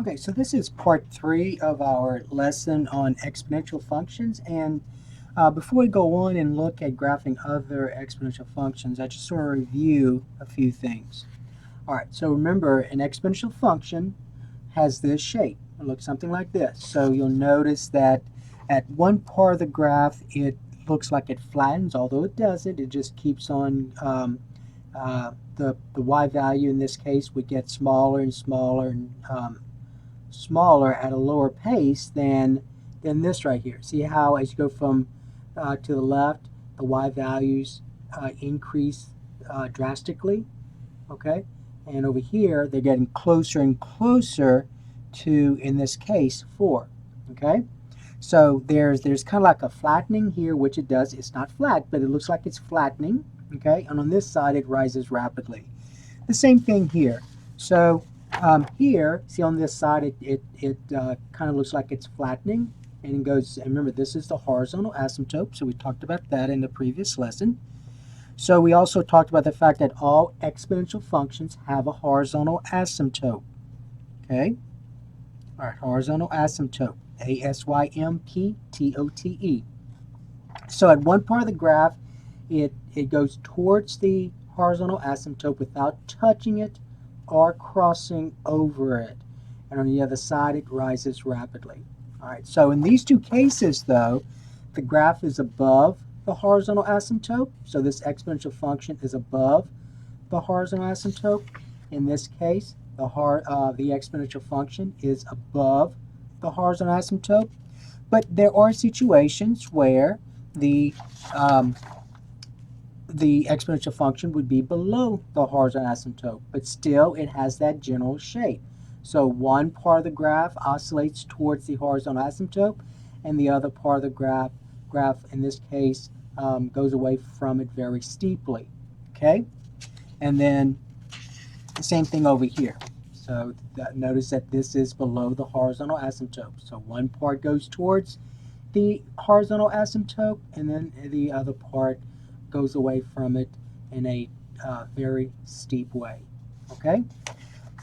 Okay, so this is part 3 of our lesson on exponential functions, and before we go on and look at graphing other exponential functions, I just want to review a few things. Alright, so remember, an exponential function has this shape. It looks something like this. So you'll notice that at one part of the graph it looks like it flattens, although it doesn't. It just keeps on, the y value in this case would get smaller and smaller and smaller at a lower pace than this right here. See how as you go from to the left, the y values increase drastically, okay? And over here, they're getting closer and closer to, in this case, 4, okay? So there's kind of like a flattening here, which it does. It's not flat, but it looks like it's flattening, okay? And on this side, it rises rapidly. The same thing here. So here, see on this side, it kind of looks like it's flattening, and it goes, and remember, this is the horizontal asymptote, so we talked about that in the previous lesson. So we also talked about the fact that all exponential functions have a horizontal asymptote, okay? All right, horizontal asymptote, A-S-Y-M-P-T-O-T-E. So at one part of the graph, it goes towards the horizontal asymptote without touching it or crossing over it. And on the other side, it rises rapidly. All right, so in these two cases, though, the graph is above the horizontal asymptote. So this exponential function is above the horizontal asymptote. In this case, the exponential function is above the horizontal asymptote. But there are situations where the exponential function would be below the horizontal asymptote, but still it has that general shape. So one part of the graph oscillates towards the horizontal asymptote, and the other part of the graph in this case, goes away from it very steeply. Okay? And then the same thing over here. So notice that this is below the horizontal asymptote. So one part goes towards the horizontal asymptote, and then the other part goes away from it in a very steep way. Okay?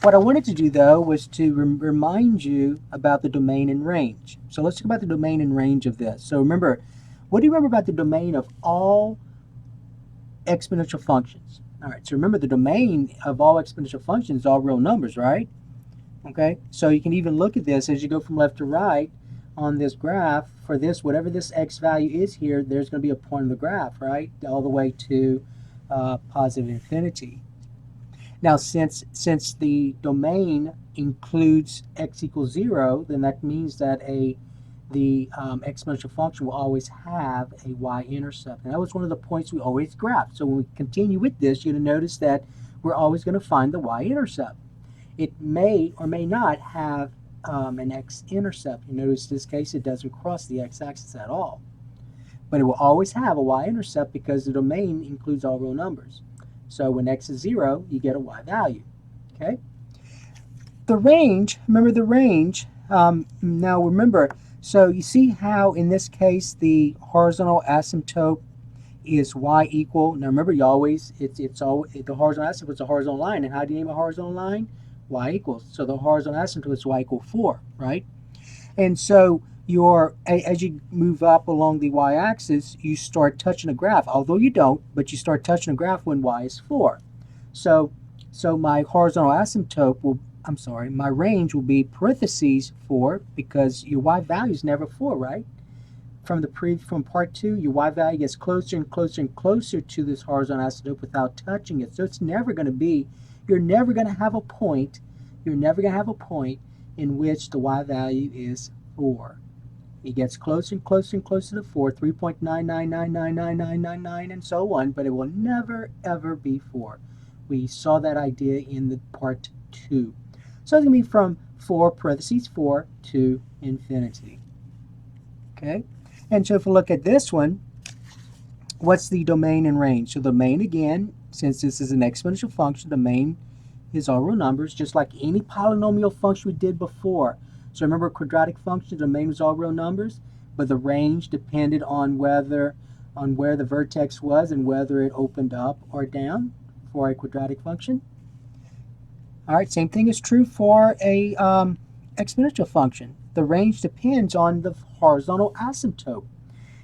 What I wanted to do, though, was to remind you about the domain and range. So let's talk about the domain and range of this. So remember, what do you remember about the domain of all exponential functions? All right, so remember the domain of all exponential functions is all real numbers, right? Okay, so you can even look at this as you go from left to right on this graph. For this, whatever this x value is here, there's going to be a point on the graph, right? All the way to positive infinity. Now, since the domain includes x equals 0, then that means that the exponential function will always have a y-intercept. And that was one of the points we always graphed. So when we continue with this, you're going to notice that we're always going to find the y-intercept. It may or may not have an x-intercept. You notice in this case it doesn't cross the x-axis at all. But it will always have a y-intercept because the domain includes all real numbers. So when x is 0, you get a y value. Okay? The range, remember the range. Now remember, so you see how in this case the horizontal asymptote is y equal. Now remember, you always the horizontal asymptote is a horizontal line. And how do you name a horizontal line? Y equals. So the horizontal asymptote is y equal 4, right? And so as you move up along the y-axis, you start touching a graph. Although you don't, but you start touching a graph when y is 4. So my horizontal asymptote will, my range will be parentheses 4 because your y value is never 4, right? From part 2, your y value gets closer and closer and closer to this horizontal asymptote without touching it. So it's never going to be, you're never going to have a point in which the y value is 4. It gets closer and closer and closer to 4, 3.999999999, and so on, but it will never, ever be 4. We saw that idea in the part 2. So it's going to be from 4 parentheses 4 to infinity. Okay? And so if we look at this one, what's the domain and range? So the domain, again, since this is an exponential function, the domain is all real numbers, just like any polynomial function we did before. So remember, a quadratic function, the domain was all real numbers, but the range depended on where the vertex was and whether it opened up or down for a quadratic function. All right, same thing is true for a exponential function. The range depends on the horizontal asymptote.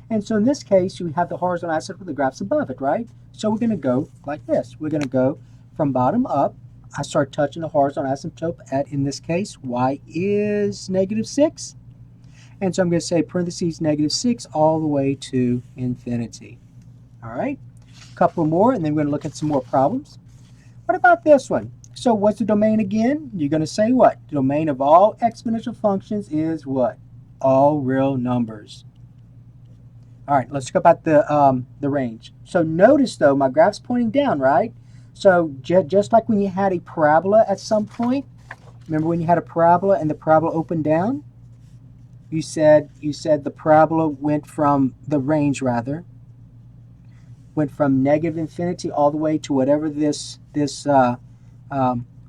And so in this case, you have the horizontal asymptote with the graphs above it, right? So we're going to go like this. We're going to go from bottom up. I start touching the horizontal asymptote at, in this case, y is -6. And so I'm going to say parentheses -6 all the way to infinity. All right? A couple more, and then we're going to look at some more problems. What about this one? So what's the domain again? You're going to say what? The domain of all exponential functions is what? All real numbers. All right, let's talk about the range. So notice, though, my graph's pointing down, right? So just like when you had a parabola at some point, remember when you had a parabola and the parabola opened down? You said the parabola went from, the range rather, went from -infinity all the way to whatever this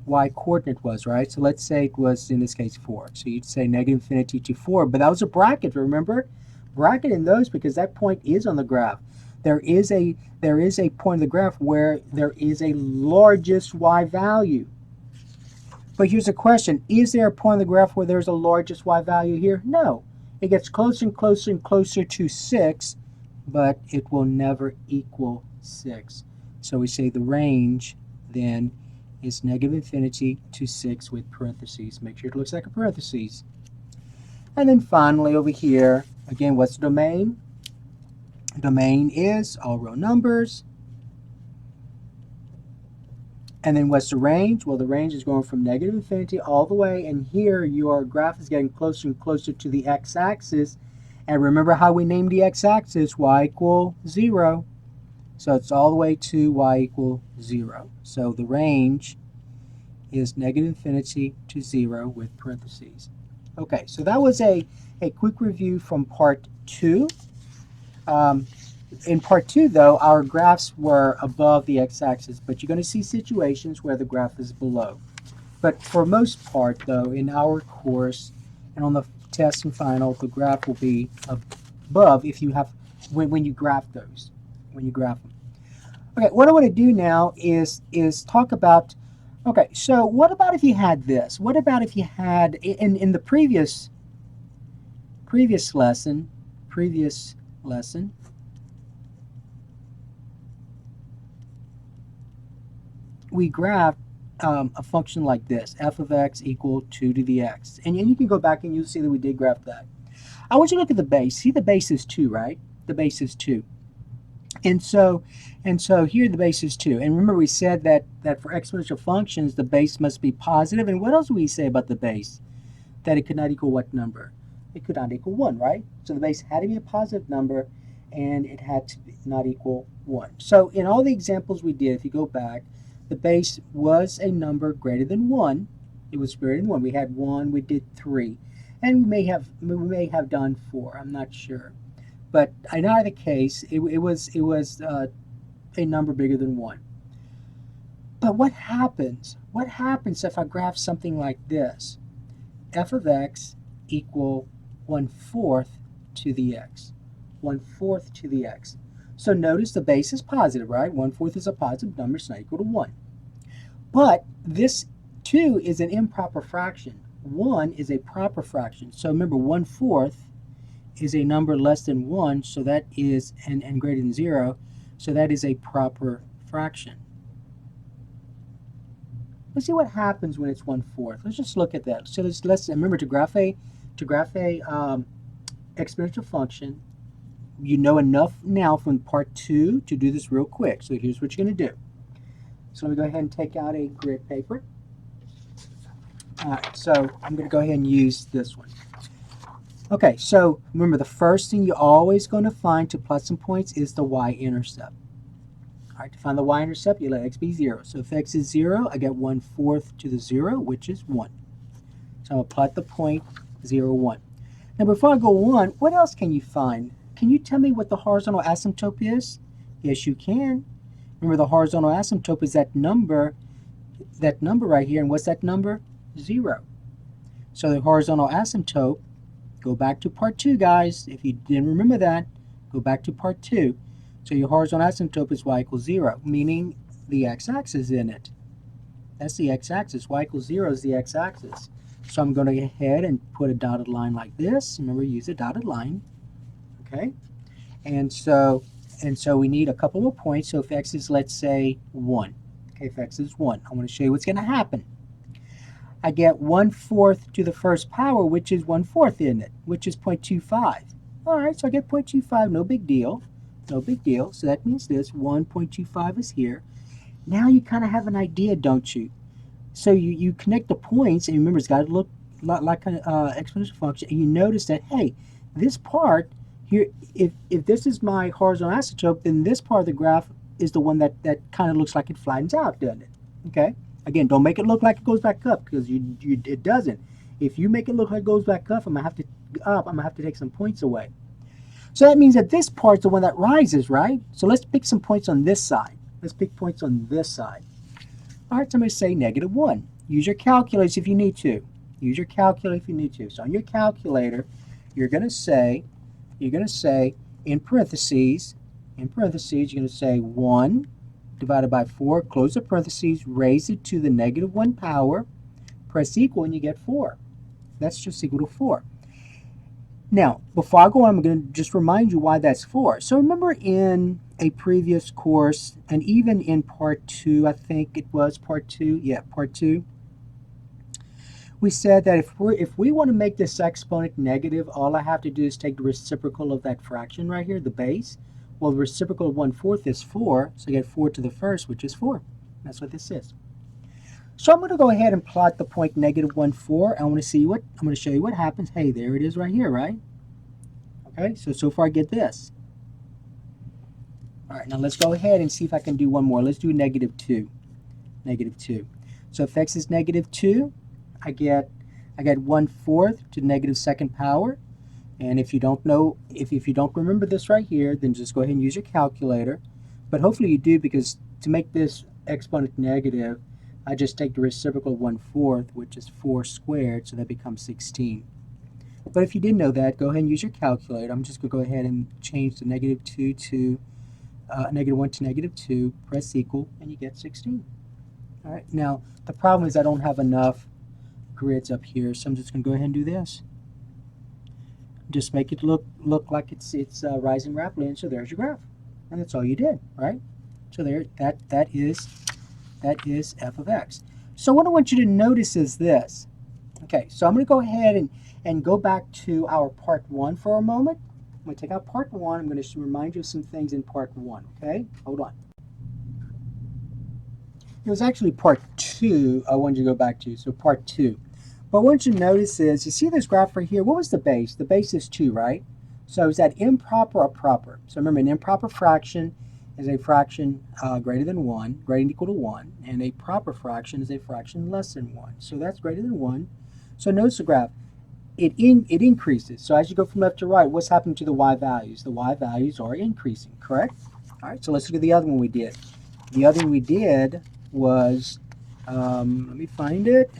y coordinate was, right? So let's say it was, in this case, 4. So you'd say -infinity to 4, but that was a bracket, remember? Bracket in those because that point is on the graph. There is a point of the graph where there is a largest y value. But here's a question. Is there a point on the graph where there's a largest y value here? No. It gets closer and closer and closer to 6, but it will never equal 6. So we say the range then is -infinity to 6 with parentheses. Make sure it looks like a parentheses. And then finally over here, again, what's the domain? The domain is all real numbers. And then what's the range? Well, the range is going from -infinity all the way, and here your graph is getting closer and closer to the x-axis. And remember how we named the x-axis, y equal 0. So it's all the way to y equal 0. So the range is -infinity to 0 with parentheses. Okay, so that was a quick review from part 2. In part 2, though, our graphs were above the x-axis, but you're going to see situations where the graph is below. But for most part, though, in our course and on the test and final, the graph will be above if you have when you graph those, when you graph them. Okay, what I want to do now is talk about. Okay, so what about if you had this? What about if you had in the previous lesson, we graphed a function like this, f of x equal 2 to the x. And you can go back and you'll see that we did graph that. I want you to look at the base. See, the base is 2, right? The base is 2. And so here the base is 2. And remember we said that for exponential functions, the base must be positive. And what else do we say about the base? That it could not equal what number? It could not equal 1, right? So the base had to be a positive number, and it had to not equal 1. So in all the examples we did, if you go back, the base was a number greater than 1. It was greater than 1. We had 1, we did 3. And we may have done 4, I'm not sure. But in either case, it was a number bigger than 1. But what happens? What happens if I graph something like this? F of x equal 1/4 to the x. 1/4 to the x. So notice the base is positive, right? 1/4 is a positive number, it's not equal to 1. But this 2 is an improper fraction. 1 is a proper fraction. So remember, 1/4 is a number less than 1, so that is, and greater than 0, so that is a proper fraction. Let's see what happens when it's 1/4. Let's just look at that. So let's remember to graph a exponential function. You know enough now from part 2 to do this real quick. So here's what you're going to do. So let me go ahead and take out a grid paper. All right, so I'm going to go ahead and use this one. Okay, so remember the first thing you're always going to find to plot some points is the y-intercept. All right, to find the y-intercept, you let x be 0. So if x is 0, I get 1/4 to the 0, which is 1. So I'll plot the point 0, 1. Now before I go on, what else can you find? Can you tell me what the horizontal asymptote is? Yes, you can. Remember the horizontal asymptote is that number right here. And what's that number? 0. So the horizontal asymptote, go back to part 2, guys. If you didn't remember that, go back to part 2. So your horizontal asymptote is y equals 0, meaning the x-axis in it. That's the x-axis. Y equals 0 is the x-axis. So I'm going to go ahead and put a dotted line like this. Remember, use a dotted line. Okay? And so we need a couple more points. So if x is, let's say, 1. Okay, if x is 1, I want to show you what's going to happen. I get 1/4 to the first power, which is 1/4, isn't it? Which is 0.25. All right, so I get 0.25, no big deal. No big deal. So that means this, 1.25 is here. Now you kind of have an idea, don't you? So you connect the points, and remember, it's got to look like an exponential function, and you notice that, hey, this part here, if this is my horizontal asymptote, then this part of the graph is the one that kind of looks like it flattens out, doesn't it? Okay? Again, don't make it look like it goes back up, because it doesn't. If you make it look like it goes back up, I'm going to have to take some points away. So that means that this part's the one that rises, right? So let's pick some points on this side. Let's pick points on this side. All right, so I'm going to say -1. Use your calculator if you need to. Use your calculator if you need to. So on your calculator, you're going to say in parentheses, you're going to say 1 divided by 4, close the parentheses, raise it to the -1 power, press equal, and you get 4. That's just equal to 4. Now, before I go on, I'm going to just remind you why that's 4. So remember in a previous course, and even in part 2, I think it was part 2, yeah, part 2, we said that if we want to make this exponent negative, all I have to do is take the reciprocal of that fraction right here, the base. Well, the reciprocal of 1/4 is 4, so I get 4 to the first, which is 4. That's what this is. So I'm going to go ahead and plot the point -1/4. I'm going to show you what happens. Hey, there it is right here, right? Okay, so far I get this. All right, now let's go ahead and see if I can do one more. Let's do -2. -2. So if x is -2, I get 1/4 to the -2nd power. And if you don't remember this right here, then just go ahead and use your calculator. But hopefully you do, because to make this exponent negative, I just take the reciprocal of 1/4, which is 4 squared, so that becomes 16. But if you didn't know that, go ahead and use your calculator. I'm just going to go ahead and change the -2 to -1 to -2, press equal, and you get 16. All right. Now, the problem is I don't have enough grids up here, so I'm just going to go ahead and do this. Just make it look like it's rising rapidly, and so there's your graph, and that's all you did, right? So there, that is f of x. So what I want you to notice is this. Okay, so I'm going to go ahead and go back to our part 1 for a moment. I'm going to take out part 1. I'm going to remind you of some things in part 1. Okay, hold on. It was actually part 2 I wanted you to go back to, so part 2. But what you notice is, you see this graph right here, what was the base? The base is 2, right? So is that improper or proper? So remember, an improper fraction is a fraction greater than 1, greater than equal to 1, and a proper fraction is a fraction less than 1. So that's greater than 1. So notice the graph. It increases. So as you go from left to right, what's happening to the y values? The y values are increasing, correct? All right, so let's look at the other one we did. The other one we did was, let me find it.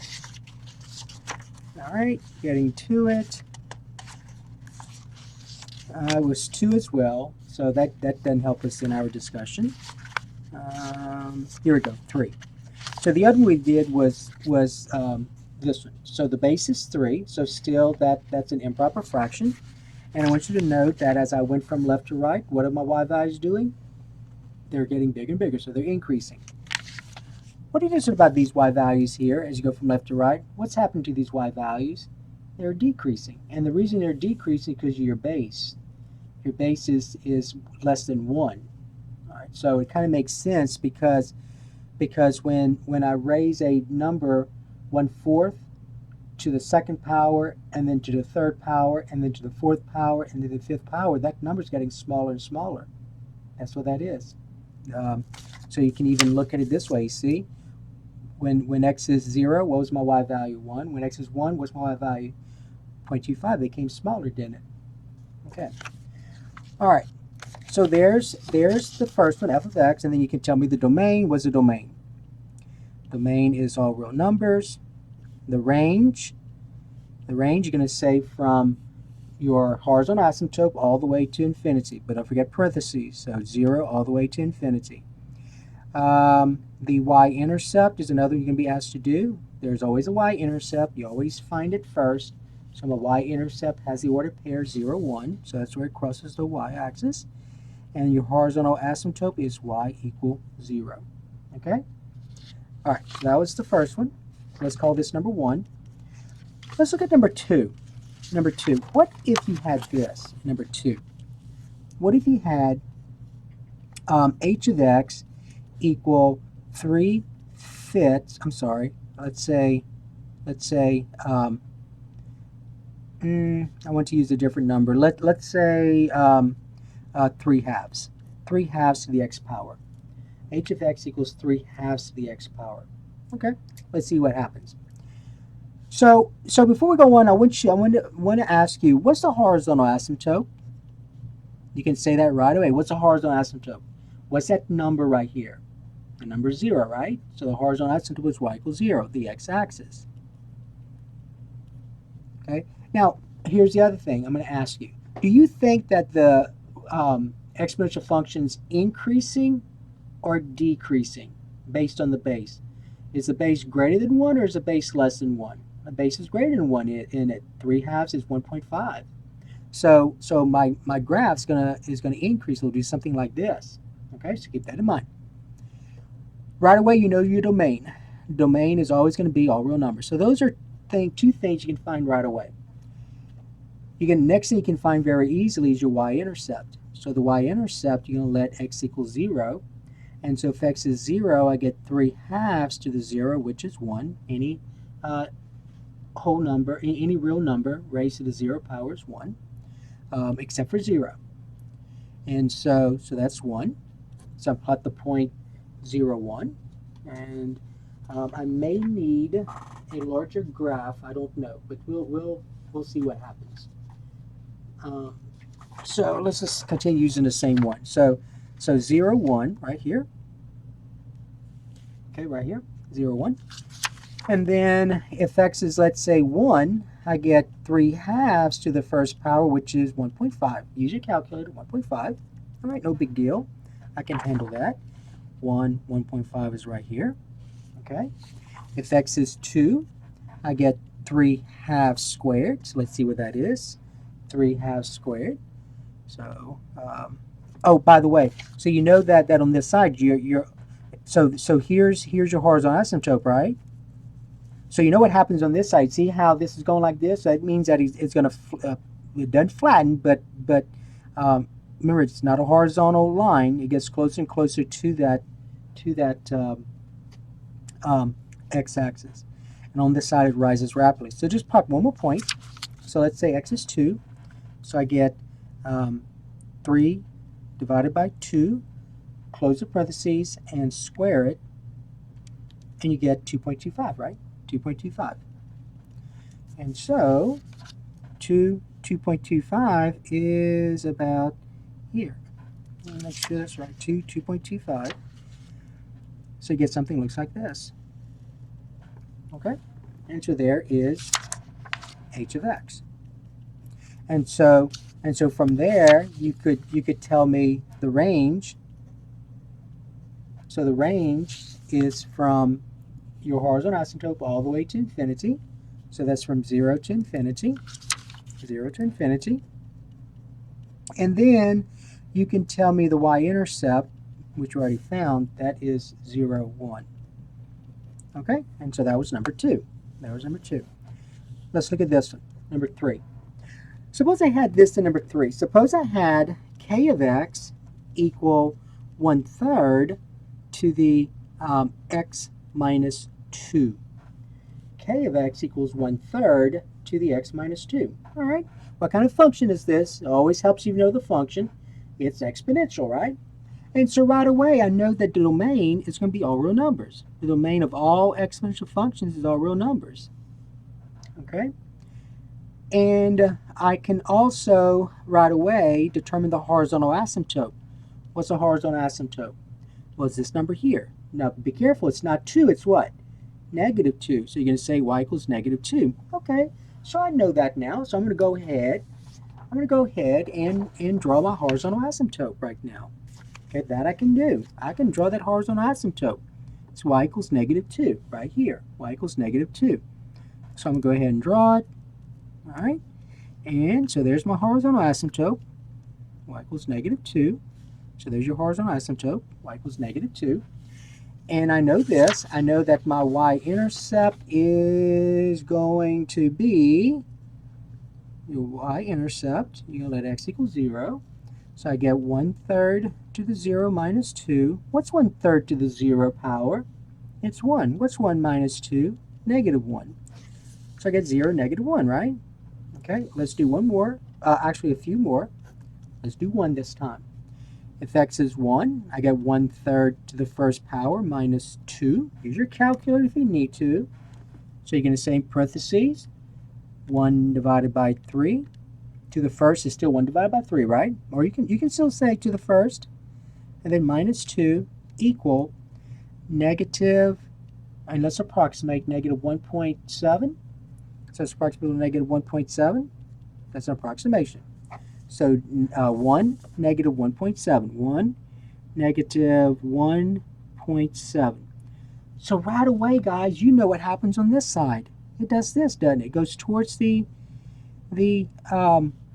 All right, getting to it. It was 2 as well, so that doesn't help us in our discussion. Here we go, 3. So the other one we did was this one. So the base is 3, so still that's an improper fraction. And I want you to note that as I went from left to right, what are my y values doing? They're getting bigger and bigger, so they're increasing. What do you notice about these y values here as you go from left to right? What's happening to these y values? They're decreasing. And the reason they're decreasing is because of your base. Your base is less than 1. All right, so it kind of makes sense because when I raise a number 1/4 to the 2nd power, and then to the 3rd power, and then to the 4th power, and then the 5th power, that number's getting smaller and smaller. That's what that is. So you can even look at it this way, you see? When x is 0, what was my y value? 1. When x is 1, what's my y value? 0.25. They came smaller, didn't it? Okay. All right. So there's the first one, f of x, and then you can tell me the domain. What's the domain? Domain is all real numbers. The range, you're going to say from your horizontal asymptote all the way to infinity, but don't forget parentheses, so 0 all the way to infinity. The Y-intercept is another you're going to be asked to do. There's always a Y-intercept. You always find it first. So the Y-intercept has the order pair 0, 1. So that's where it crosses the Y-axis. And your horizontal asymptote is Y equal 0. Okay? All right, so that was the first one. Let's call this number 1. Let's look at number 2. Number 2, what if you had this? Number 2, what if you had h of x equal 3/5, I'm sorry, let's say, I want to use a different number. Let's say 3/2. 3/2 to the x power. H of x equals 3/2 to the x power. Okay, let's see what happens. So before we go on, I want to ask you, what's the horizontal asymptote? You can say that right away. What's the horizontal asymptote? What's that number right here? The number 0, right? So the horizontal asymptote is y equals 0, the x-axis. Okay. Now here's the other thing I'm going to ask you. Do you think that the exponential function is increasing or decreasing based on the base? Is the base greater than 1 or is the base less than 1? The base is greater than 1 in it. 3/2 is 1.5. So my graph is gonna increase. It'll do something like this. Okay, so keep that in mind. Right away, you know your domain. Domain is always going to be all real numbers. So those are two things you can find right away. Next thing you can find very easily is your y-intercept. So the y-intercept, you're going to let x equal 0. And so if x is 0, I get 3/2 to the 0, which is 1. Any whole number, any real number raised to the 0 power is 1, except for 0. And so that's 1. So I plot the point 0, 1. And I may need a larger graph. I don't know, but we'll see what happens. So let's just continue using the same one. So 0, 1 right here. Okay, right here, 0, 1. And then if x is, let's say, 1, I get 3/2 to the first power, which is 1.5. Use your calculator, 1.5. All right, no big deal. I can handle that. 1.5 is right here. Okay. If x is 2, I get 3/2 squared. So let's see what that is. 3/2 squared. So, oh, by the way, so you know that on this side, so here's your horizontal asymptote, right? So you know what happens on this side. See how this is going like this? That means that it's going to, it doesn't flatten, but remember, it's not a horizontal line. It gets closer and closer to that x-axis. And on this side, it rises rapidly. So just pop one more point. So let's say x is 2. So I get 3 divided by 2, close the parentheses, and square it, and you get 2.25, right? 2.25. And so 2.25 is about here. Let me make sure that's right. 2.25. So you get something that looks like this. Okay? And so there is h of x. And so from there you could tell me the range. So the range is from your horizontal asymptote all the way to infinity. So that's from 0 to infinity. 0 to infinity. And then you can tell me the y-intercept, which you already found, that is 0, 1. Okay? And so that was number 2. That was number 2. Let's look at this one, number 3. Suppose I had this in number 3. Suppose I had k of x equal 1/3 to the x minus 2. K of x equals 1/3 to the x minus 2. All right. What kind of function is this? It always helps you know the function. It's exponential, right? And so right away, I know that the domain is going to be all real numbers. The domain of all exponential functions is all real numbers. Okay? And I can also, right away, determine the horizontal asymptote. What's a horizontal asymptote? Well, it's this number here. Now, be careful. It's not 2. It's what? -2. So you're going to say y equals -2. Okay, so I know that now. So I'm going to go ahead. And draw my horizontal asymptote right now. Okay, that I can do. I can draw that horizontal asymptote. It's y equals -2 right here. Y equals -2. So I'm going to go ahead and draw it. All right. And so there's my horizontal asymptote. Y equals -2. So there's your horizontal asymptote. Y equals -2. And I know this. I know that my y-intercept is going to be your y-intercept. You're going to let x equal 0. So I get 1/3 to the 0 minus 2. What's 1/3 to the 0 power? It's 1. What's 1 minus 2? -1. So I get 0, -1, right? Okay, let's do one more. Actually, a few more. Let's do 1 this time. If x is 1, I get 1/3 to the first power minus 2. Use your calculator if you need to. So you're going to say in parentheses, 1 divided by 3. To the first is still 1 divided by 3, right? Or you can still say to the first. And then minus 2 equal negative, and let's approximate -1.7. So it's approximately -1.7. That's an approximation. So 1, -1.7. 1, -1.7. So right away, guys, you know what happens on this side. It does this, doesn't it? It goes towards the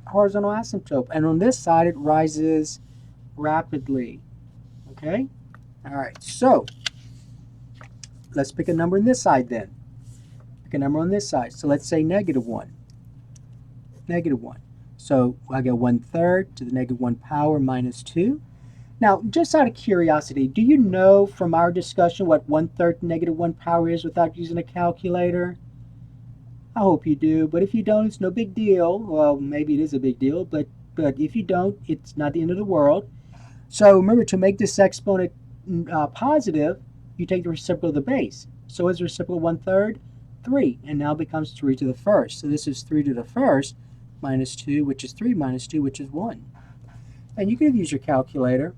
horizontal asymptote. And on this side, it rises rapidly. Okay? All right, so let's pick a number on this side then. Pick a number on this side. So let's say -1. -1. So I get 1/3 to the -1 power minus 2. Now, just out of curiosity, do you know from our discussion what 1/3 to -1 power is without using a calculator? I hope you do, but if you don't, it's no big deal. Well, maybe it is a big deal, but if you don't, it's not the end of the world. So remember, to make this exponent positive, you take the reciprocal of the base. So what's the reciprocal of 1/3? 3, and now it becomes 3 to the first. So this is 3 to the first minus 2, which is 3 minus 2, which is 1. And you could use your calculator.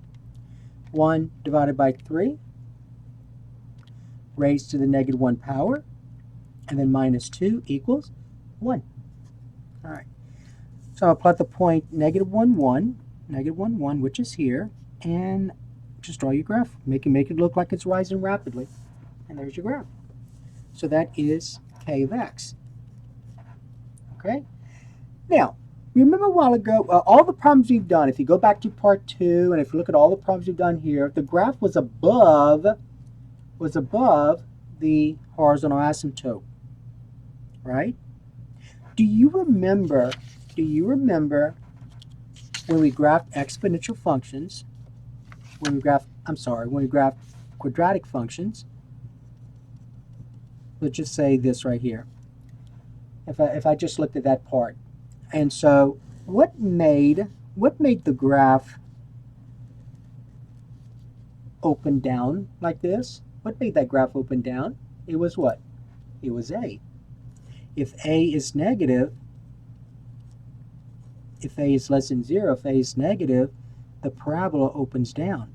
1 divided by 3 raised to the -1 power, and then minus 2 equals 1. All right. So I'll plot the point -1, 1, -1, 1, which is here, and just draw your graph. Make it look like it's rising rapidly. And there's your graph. So that is k of x. Okay? Now, remember a while ago, all the problems we've done, if you go back to part 2, and if you look at all the problems we've done here, the graph was above the horizontal asymptote, right? Do you remember when we graphed exponential functions, when we graphed quadratic functions? Let's just say this right here. If I just looked at that part. And so what made the graph open down like this? What made that graph open down? It was what? It was a. If a is negative, if a is less than 0, if a is negative, the parabola opens down.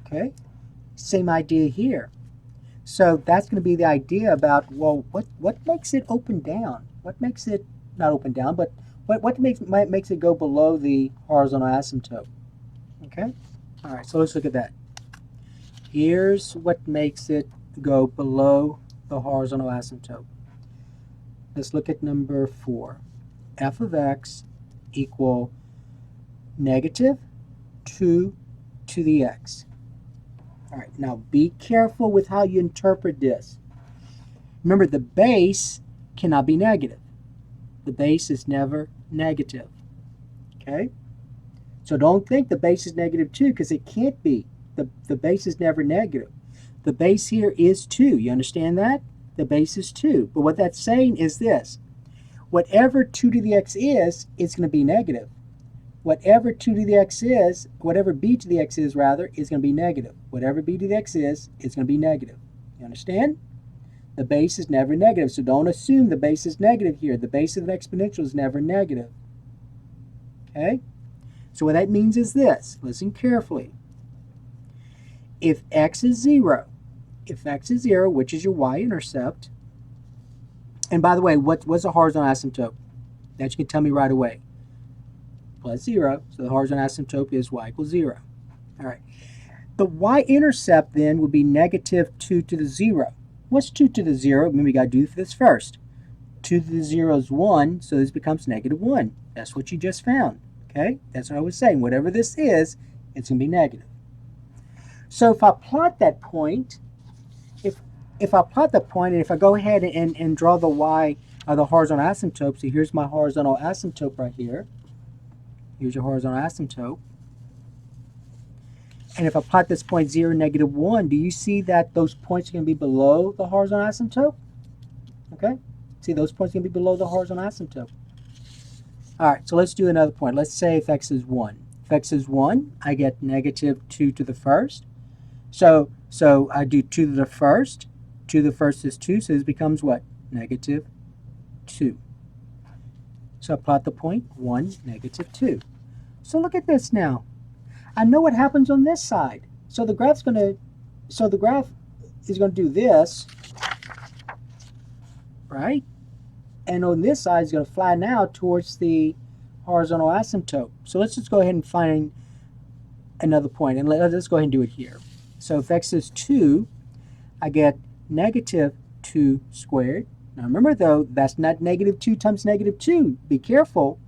Okay? Same idea here. So that's going to be the idea about, well, what makes it open down? What makes it not open down, but what makes it go below the horizontal asymptote? Okay? All right, so let's look at that. Here's what makes it go below the horizontal asymptote. Let's look at number 4. F of x equal -2 to the x. All right, now be careful with how you interpret this. Remember, the base cannot be negative. The base is never negative. Okay? So don't think the base is -2, because it can't be. The base is never negative. The base here is 2. You understand that? The base is 2. But what that's saying is this. Whatever 2 to the x is, it's going to be negative. Whatever 2 to the x is, whatever b to the x is, rather, is going to be negative. Whatever b to the x is, it's going to be negative. You understand? The base is never negative, so don't assume the base is negative here. The base of an exponential is never negative. Okay? So what that means is this. Listen carefully. If x is 0, which is your y-intercept, and by the way, what's a horizontal asymptote? That you can tell me right away. Plus 0, so the horizontal asymptote is y equals 0. All right. The y-intercept then would be negative 2 to the 0. What's 2 to the 0? I mean, we got to do this first. 2 to the 0 is 1, so this becomes negative 1. That's what you just found. Okay? That's what I was saying. Whatever this is, it's going to be negative. So if I plot that point, if I plot the point, and if I go ahead and draw the y, the horizontal asymptote, so here's my horizontal asymptote right here. Here's your horizontal asymptote. And if I plot this point 0, negative 1, do you see that those points are going to be below the horizontal asymptote? Okay? See, those points are going to be below the horizontal asymptote. All right, so let's do another point. Let's say if x is 1. If x is 1, I get negative 2 to the first. So I do 2 to the first. 2 to the first is 2, so this becomes what? Negative 2. So I plot the point 1, negative 2. So look at this now. I know what happens on this side. So the graph is going to do this, right? And on this side is going to flatten out towards the horizontal asymptote. So let's just go ahead and find another point, and let's go ahead and do it here. So if x is 2, I get negative 2 squared. Now remember though, that's not negative 2 times negative 2. Be careful.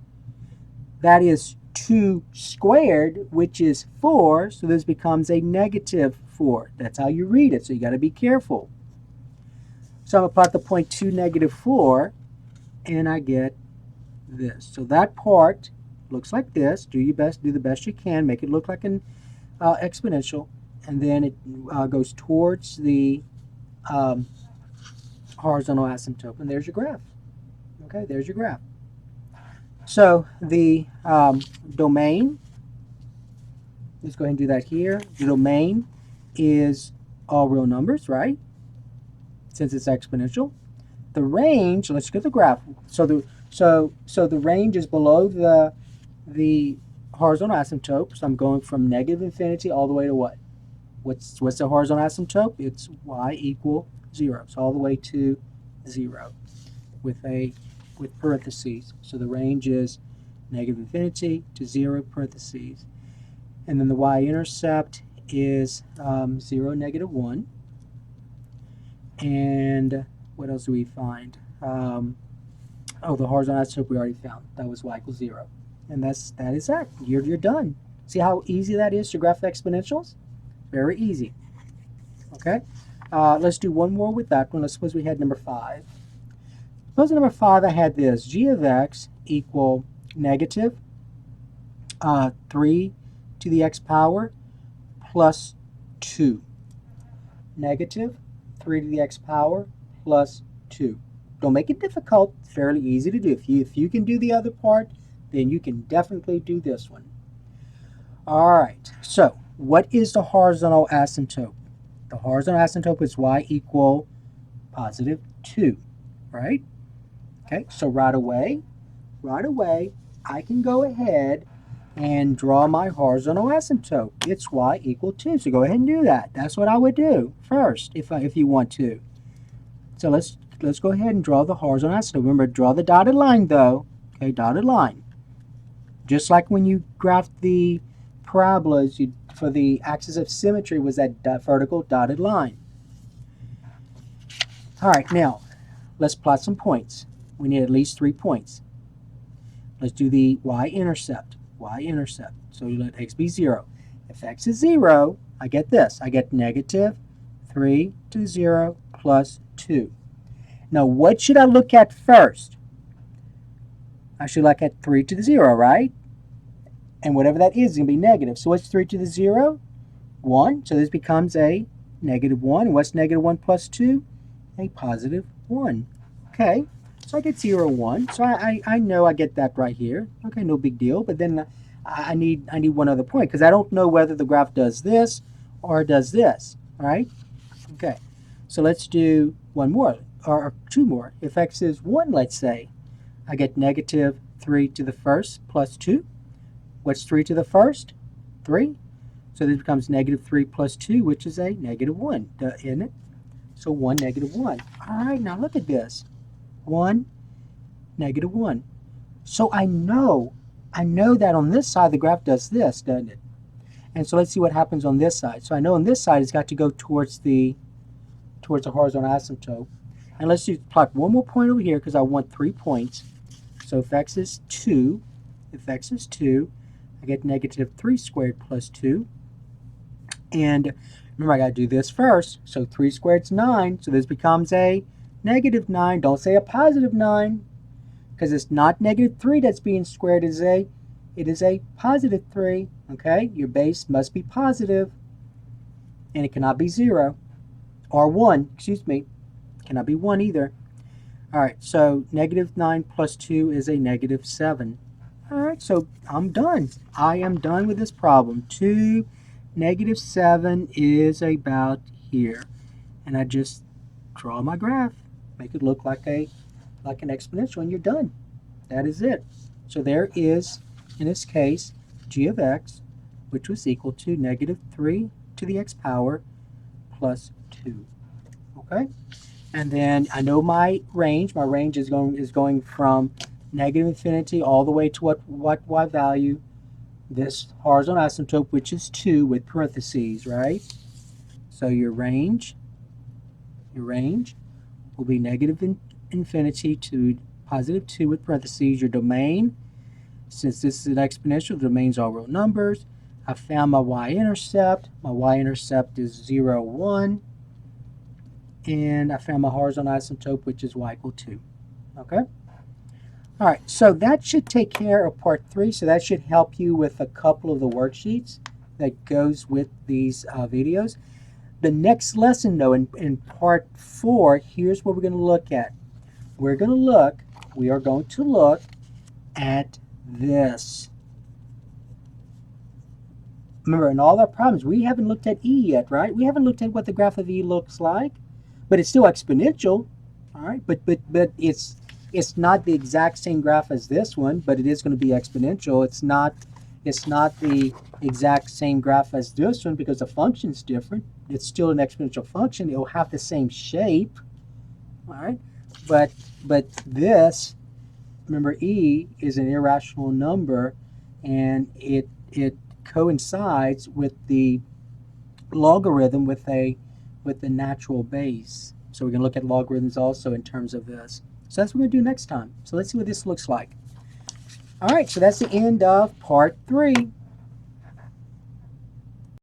That is 2 squared, which is 4, so this becomes a negative 4. That's how you read it, so you got to be careful. So I'm going to plot the point 2, negative 4, and I get this. So that part looks like this. Do your best, do the best you can, make it look like an exponential, and then it goes towards the horizontal asymptote, and there's your graph. Okay, there's your graph. So the domain, let's go ahead and do that here. The domain is all real numbers, right? Since it's exponential. The range, let's get the graph. So the range is below the horizontal asymptote. So I'm going from negative infinity all the way to what? What's the horizontal asymptote? It's y equal 0. So all the way to 0 with parentheses. So the range is negative infinity to 0 parentheses. And then the y-intercept is 0, negative 1. And what else do we find? Oh, the horizontal asymptote we already found. That was y equals 0. And that is that. You're done. See how easy that is to graph exponentials? Very easy. Okay? Let's do one more with that one. Let's suppose we had number 5. Suppose in number 5 I had this. G of x equal negative 3 to the x power plus 2. Negative 3 to the x power plus 2. Don't make it difficult. It's fairly easy to do. If you can do the other part, then you can definitely do this one. All right. So what is the horizontal asymptote? The horizontal asymptote is y equal positive 2, right? Okay, so right away, I can go ahead and draw my horizontal asymptote. It's y equal 2, so go ahead and do that. That's what I would do first if you want to. So let's go ahead and draw the horizontal asymptote. Remember, draw the dotted line though. Okay, dotted line. Just like when you graphed the parabolas, for the axis of symmetry was that vertical dotted line. All right, now let's plot some points. We need at least 3 points. Let's do the y-intercept. Y-intercept. So you let x be 0. If x is 0, I get this. I get negative 3 to 0 plus 2. Now, what should I look at first? I should look at 3 to the 0, right? And whatever that is going to be negative. So what's 3 to the 0? 1. So this becomes a negative 1. What's negative 1 plus 2? A positive 1. Okay. So I get 0, 1. So I know I get that right here. Okay, no big deal. But then I need one other point because I don't know whether the graph does this or does this. All right? Okay. So let's do one more or 2 more. If x is 1, let's say, I get negative 3 to the first plus 2. What's 3 to the first? 3. So this becomes negative 3 plus 2, which is a negative 1, isn't it? So 1, negative 1. All right, now look at this. 1, negative 1. So I know that on this side the graph does this, doesn't it? And so let's see what happens on this side. So I know on this side it's got to go towards the horizontal asymptote. And let's just plot one more point over here because I want 3 points. So if x is 2, I get negative 3 squared plus 2. And remember, I got to do this first. So 3 squared is 9. So this becomes a negative 9. Don't say a positive 9 because it's not negative 3 that's being squared. It is a positive 3. Okay? Your base must be positive, and it cannot be 0. Or 1, excuse me. Cannot be 1 either. All right, so negative 9 plus 2 is a negative 7. All right, so I'm done. I am done with this problem. 2, negative 7 is about here. And I just draw my graph. Make it look like an exponential, and you're done. That is it. So there is, in this case, g of x, which was equal to negative 3 to the x power plus 2. Okay? And then I know my range. My range is going from negative infinity all the way to what y value? This horizontal asymptote, which is 2 with parentheses, right? So your range will be negative infinity to positive 2 with parentheses. Your domain, since this is an exponential, the domains are real numbers. I found my y-intercept. My y-intercept is 0, 1. And I found my horizontal asymptote, which is y equal 2. Okay? All right, so that should take care of part 3. So that should help you with a couple of the worksheets that goes with these videos. The next lesson, though, in part 4, here's what we're going to look at. We are going to look at this. Remember, in all our problems, we haven't looked at E yet, right? We haven't looked at what the graph of E looks like. But it's still exponential, all right? But it's not the exact same graph as this one, but it is going to be exponential. It's not the exact same graph as this one because the function's different. It's still an exponential function. It'll have the same shape, all right? But this, remember, E is an irrational number, and it coincides with the logarithm with the natural base. So we're going to look at logarithms also in terms of this. So that's what we're going to do next time. So let's see what this looks like. All right, so that's the end of part 3.